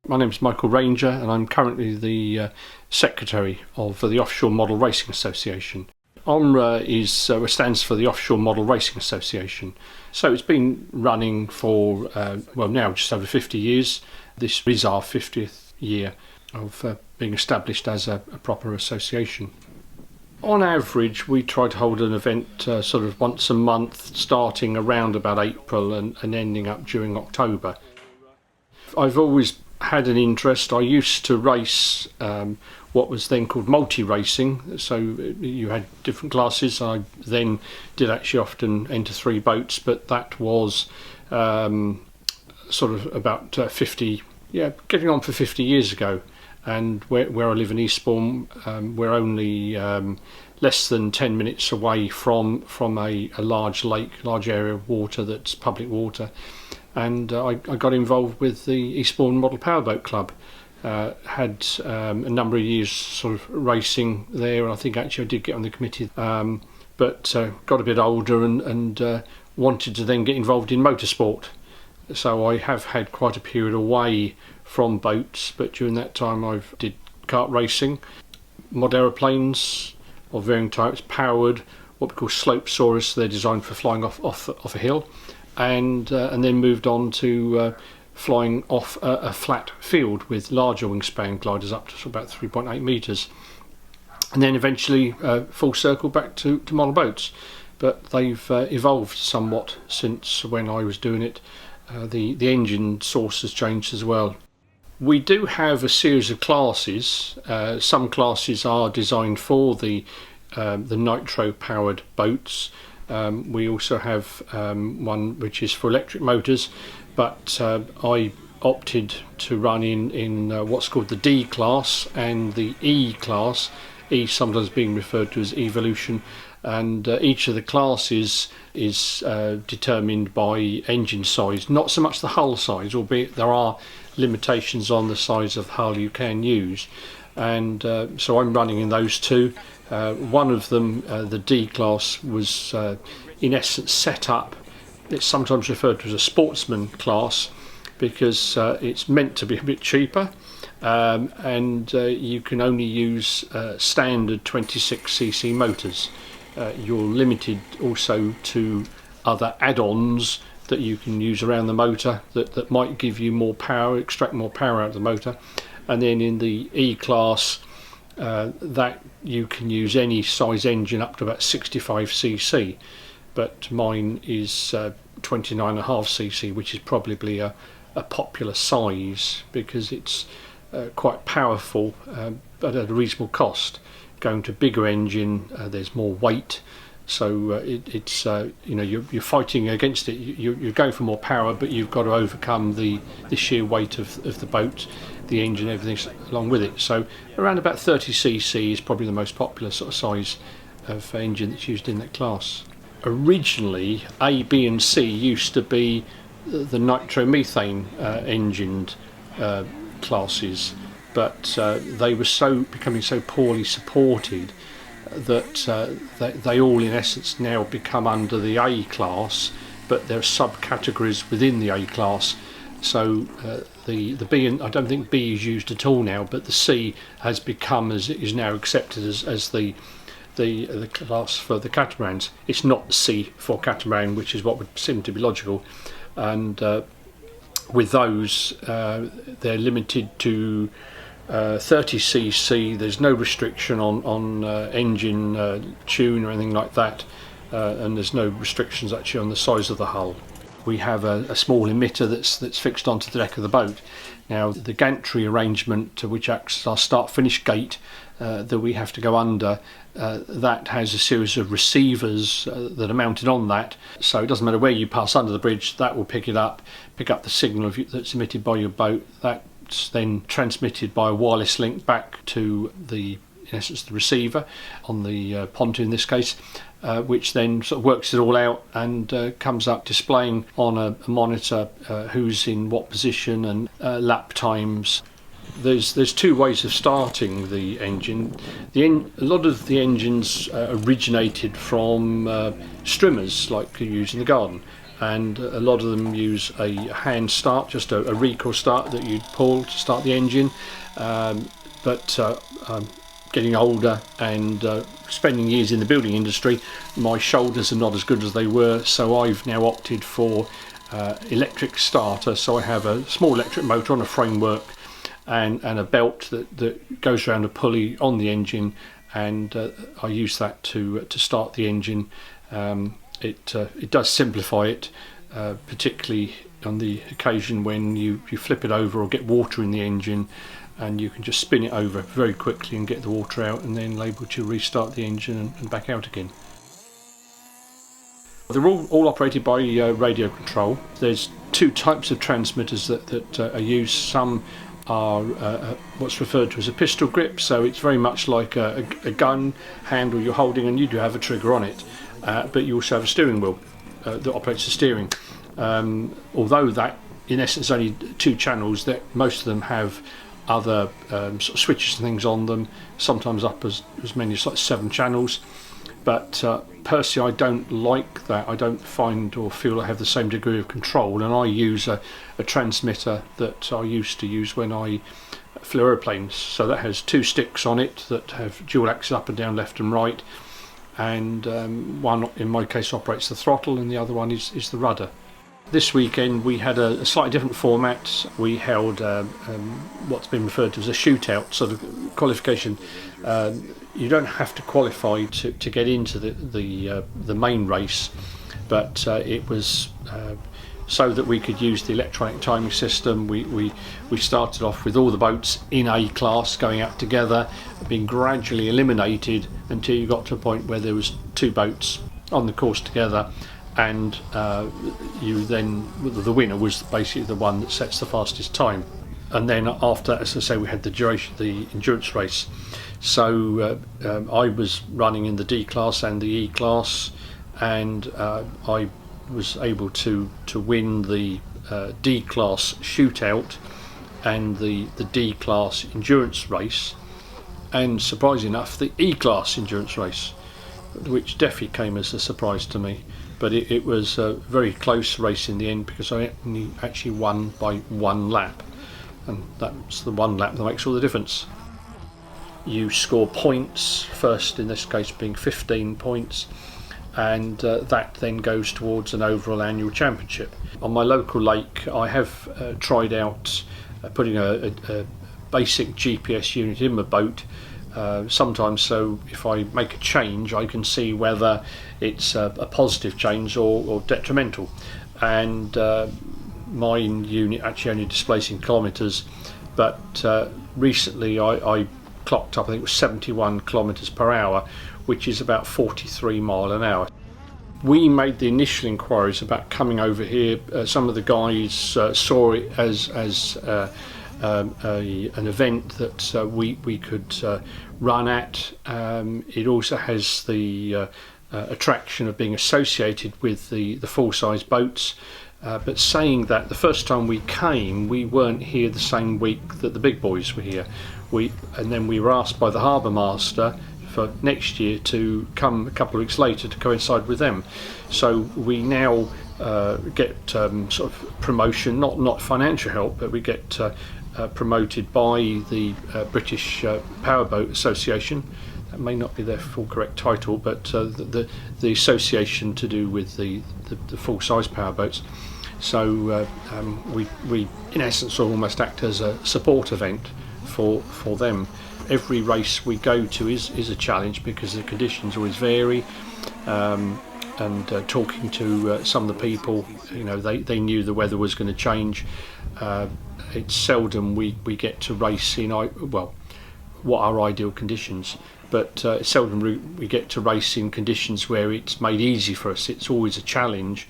My name is Michael Ranger and I'm currently the Secretary of the Offshore Model Racing Association. OMRA stands for the Offshore Model Racing Association. So it's been running for, now just over 50 years. This is our 50th year of being established as a proper association. On average, we try to hold an event sort of once a month, starting around about April and ending up during October. I've always had an interest. I used to race what was then called multi-racing, so you had different classes. I then did actually often enter 3 boats, but that was sort of about 50, getting on for 50 years ago. And where I live in Eastbourne, we're only less than 10 minutes away from a large lake, large area of water that's public water. And I got involved with the Eastbourne Model Powerboat Club. Had a number of years sort of racing there, and I think actually I did get on the committee, but got a bit older and wanted to then get involved in motorsport. So I have had quite a period away from boats, but during that time I did kart racing, mod aeroplanes of varying types, powered, what we call slope sawyers. They're designed for flying off a hill. And then moved on to flying off a flat field with larger wingspan gliders up to about 3.8 metres, and then eventually full circle back to model boats. But they've evolved somewhat since when I was doing it. The engine source has changed as well. We do have a series of classes. Some classes are designed for the nitro powered boats. We also have one which is for electric motors, but I opted to run in what's called the D class and the E class, E sometimes being referred to as evolution, and each of the classes is determined by engine size, not so much the hull size, albeit there are limitations on the size of hull you can use. And so I'm running in those two. One of them, the D class, was in essence set up. It's sometimes referred to as a sportsman class because it's meant to be a bit cheaper, and you can only use standard 26cc motors. You're limited also to other add-ons that you can use around the motor that might give you more power, extract more power out of the motor. And then in the E class, that you can use any size engine up to about 65cc, but mine is 29.5cc, which is probably a popular size because it's quite powerful, but at a reasonable cost. Going to bigger engine, there's more weight, so it's you're fighting against it. You're going for more power, but you've got to overcome the sheer weight of the boat, the engine, everything along with it. So around about 30cc is probably the most popular sort of size of engine that's used in that class. Originally, A, B and C used to be the nitromethane engined classes, but they were becoming so poorly supported that they all in essence now become under the A class, but there are subcategories within the A class. So the B, and I don't think B is used at all now, but the C has become, as it is now accepted as the class for the catamarans. It's not C for catamaran, which is what would seem to be logical. And with those, they're limited to 30cc. There's no restriction on engine tune or anything like that, and there's no restrictions actually on the size of the hull. We have a small emitter that's fixed onto the deck of the boat. Now the gantry arrangement, which acts as our start-finish gate that we have to go under, that has a series of receivers that are mounted on that, so it doesn't matter where you pass under the bridge, that will pick up the signal that's emitted by your boat. That's then transmitted by a wireless link back to in essence the receiver on the pontoon in this case, which then sort of works it all out and comes up displaying on a monitor who's in what position and lap times. There's 2 ways of starting the engine. A lot of the engines originated from streamers like you use in the garden, and a lot of them use a hand start, just a recoil start that you'd pull to start the engine. But I'm getting older and spending years in the building industry, my shoulders are not as good as they were, so I've now opted for electric starter. So I have a small electric motor on a framework and a belt that goes around a pulley on the engine, and I use that to start the engine. It does simplify it, particularly on the occasion when you flip it over or get water in the engine, and you can just spin it over very quickly and get the water out, and then able to restart the engine and back out again. They're all operated by radio control. There's two types of transmitters that are used. Some are what's referred to as a pistol grip, so it's very much like a gun handle you're holding, and you do have a trigger on it, but you also have a steering wheel that operates the steering. Although that in essence only two channels, that most of them have other sort of switches and things on them, sometimes up as many as like 7 channels. But personally, I don't like that. I don't find or feel I have the same degree of control, and I use a transmitter that I used to use when I flew aeroplanes. So that has 2 sticks on it that have dual axis up and down, left and right, and one in my case operates the throttle and the other one is the rudder. This weekend we had a slightly different format. We held what's been referred to as a shootout sort of qualification. You don't have to qualify to get into the main race, but it was so that we could use the electronic timing system. We started off with all the boats in A class going out together, being gradually eliminated until you got to a point where there was 2 boats on the course together, and you then, the winner was basically the one that sets the fastest time. And then after that, as I say, we had the duration, the endurance race. So I was running in the D class and the E class, and I was able to win the D class shootout and the D class endurance race, and surprisingly enough the E class endurance race, which definitely came as a surprise to me. But it was a very close race in the end, because I only actually won by 1 lap, and that's the 1 lap that makes all the difference. You score points, first in this case being 15 points, and that then goes towards an overall annual championship. On my local lake I have tried out putting a basic GPS unit in my boat, sometimes, so if I make a change I can see whether it's a positive change or detrimental, and mine unit actually only displays in kilometres, but recently I clocked up, I think it was 71 kilometres per hour, which is about 43 mile an hour. We made the initial inquiries about coming over here. Some of the guys saw it as an event that we could run at. It also has the attraction of being associated with the full-size boats. But saying that, the first time we came, we weren't here the same week that the big boys were here. And then we were asked by the harbour master for next year to come a couple of weeks later to coincide with them. So we now get sort of promotion, not financial help, but we get promoted by the British Powerboat Association. That may not be their full correct title, but the association to do with the full-size powerboats. So we in essence almost act as a support event for them. Every race we go to is a challenge, because the conditions always vary, and talking to some of the people, they knew the weather was going to change. It's seldom we get to race in what are ideal conditions, but seldom we get to race in conditions where it's made easy for us. It's always a challenge,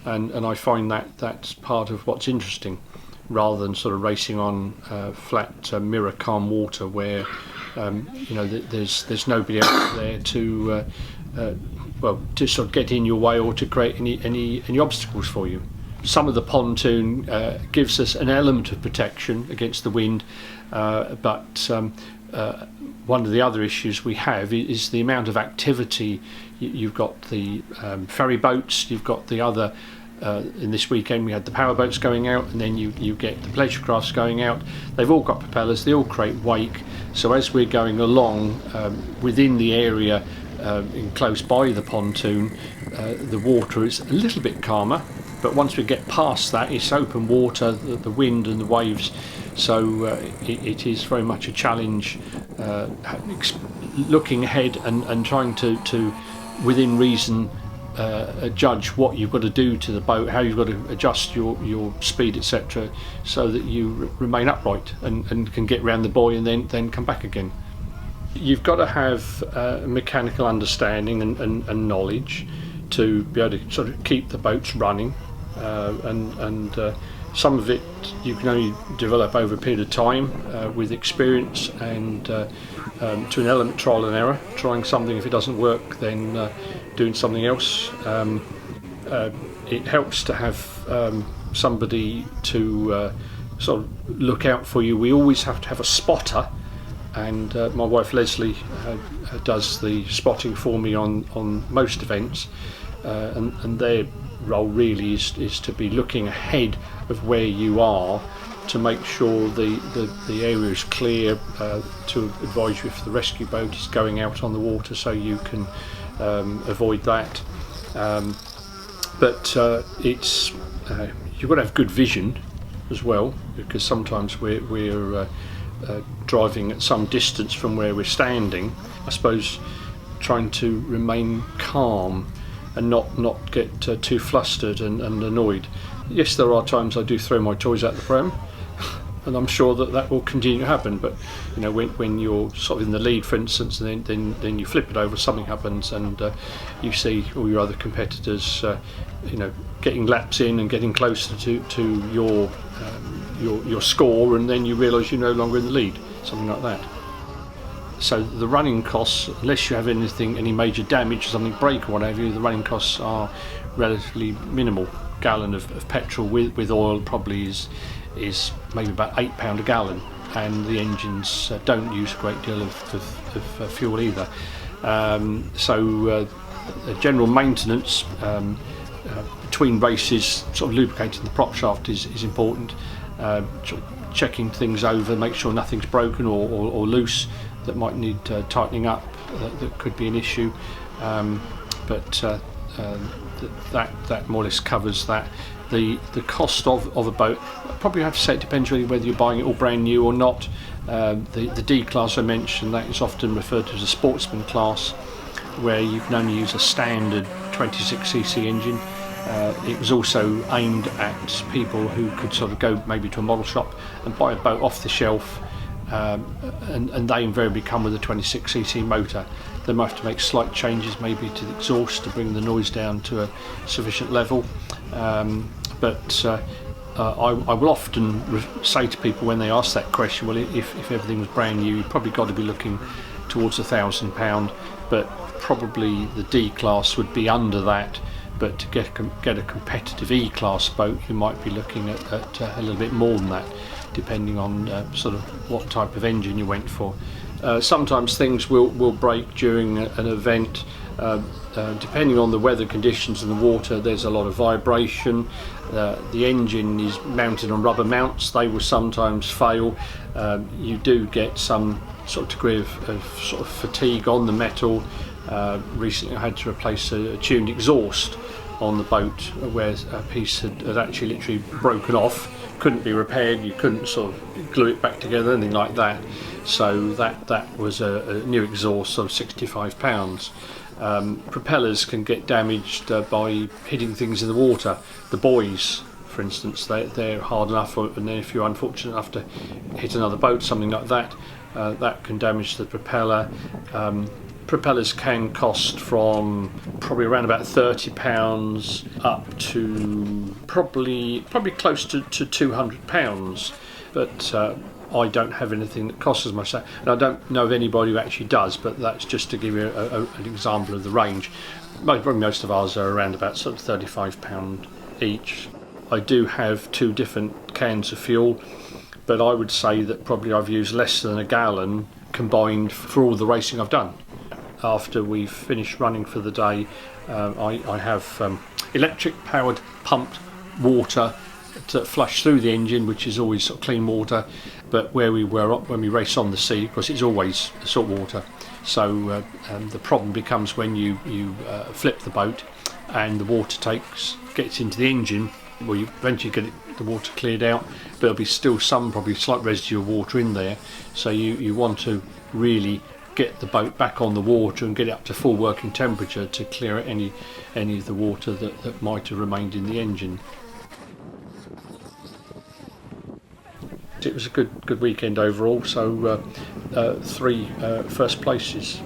and I find that's part of what's interesting, rather than sort of racing on flat mirror calm water where there's nobody else there to sort of get in your way or to create any obstacles for you. Some of the pontoon gives us an element of protection against the wind, but one of the other issues we have is the amount of activity. You've got the ferry boats, you've got the other in this weekend we had the powerboats going out, and then you get the pleasure crafts going out. They've all got propellers, they all create wake, so as we're going along within the area close by the pontoon, the water is a little bit calmer, but once we get past that, it's open water, the wind and the waves, so it is very much a challenge looking ahead and trying to within reason judge what you've got to do to the boat, how you've got to adjust your speed, etc., so that you remain upright and can get round the buoy and then come back again. You've got to have mechanical understanding and knowledge to be able to sort of keep the boats running, and some of it you can only develop over a period of time with experience and to an element trial and error, trying something. If it doesn't work, then doing something else. It helps to have somebody to sort of look out for you. We always have to have a spotter, and my wife Leslie does the spotting for me on most events, and their role really is to be looking ahead of where you are to make sure the area is clear, to advise you if the rescue boat is going out on the water, so you can avoid that. But it's you've got to have good vision as well, because sometimes we're driving at some distance from where we're standing. I suppose trying to remain calm and not get too flustered and annoyed. Yes, there are times I do throw my toys out the pram, and I'm sure that will continue to happen. But you know, when you're sort of in the lead, for instance, and then you flip it over, something happens, and you see all your other competitors, getting laps in and getting closer to your score, and then you realise you're no longer in the lead, something like that. So the running costs, unless you have any major damage, something break or whatever, the running costs are relatively minimal. Gallon of petrol with oil probably is maybe about £8 a gallon, and the engines don't use a great deal of fuel either. So general maintenance between races, sort of lubricating the prop shaft is important. Checking things over, make sure nothing's broken or loose that might need tightening up, that could be an issue, but that more or less covers that. The cost of a boat, probably have to say it depends really whether you're buying it all brand new or not. The D class I mentioned, that is often referred to as a sportsman class, where you can only use a standard 26cc engine. It was also aimed at people who could sort of go maybe to a model shop and buy a boat off the shelf, and they invariably come with a 26cc motor. They might have to make slight changes maybe to the exhaust to bring the noise down to a sufficient level, but I will often say to people when they ask that question, well, if everything was brand new, you've probably got to be looking towards £1,000, but probably the D class would be under that. But to get a competitive E-class boat, you might be looking at a little bit more than that, depending on sort of what type of engine you went for. Sometimes things will break during an event. Depending on the weather conditions and the water, there's a lot of vibration. The engine is mounted on rubber mounts. They will sometimes fail. You do get some sort of degree of sort of fatigue on the metal. Recently I had to replace a tuned exhaust on the boat where a piece had actually literally broken off, couldn't be repaired, you couldn't sort of glue it back together, anything like that. So that was a new exhaust of £65. Propellers can get damaged by hitting things in the water. The buoys, for instance, they're hard enough, and then if you're unfortunate enough to hit another boat, something like that, that can damage the propeller. Propellers can cost from probably around about £30 up to probably close to £200, but I don't have anything that costs as much as that, and I don't know of anybody who actually does, but that's just to give you an example of the range. Probably most of ours are around about sort of £35 each. I do have 2 different cans of fuel, but I would say that probably I've used less than a gallon combined for all the racing I've done. After we've finished running for the day, I have electric powered pumped water to flush through the engine, which is always sort of clean water, but where we were when we race on the sea, because it's always salt water. So the problem becomes when you flip the boat and the water gets into the engine. Well, you eventually get the water cleared out, but there'll be still some probably slight residual water in there. So you want to really get the boat back on the water and get it up to full working temperature to clear out any of the water that might have remained in the engine. It was a good weekend overall, so 3 first places.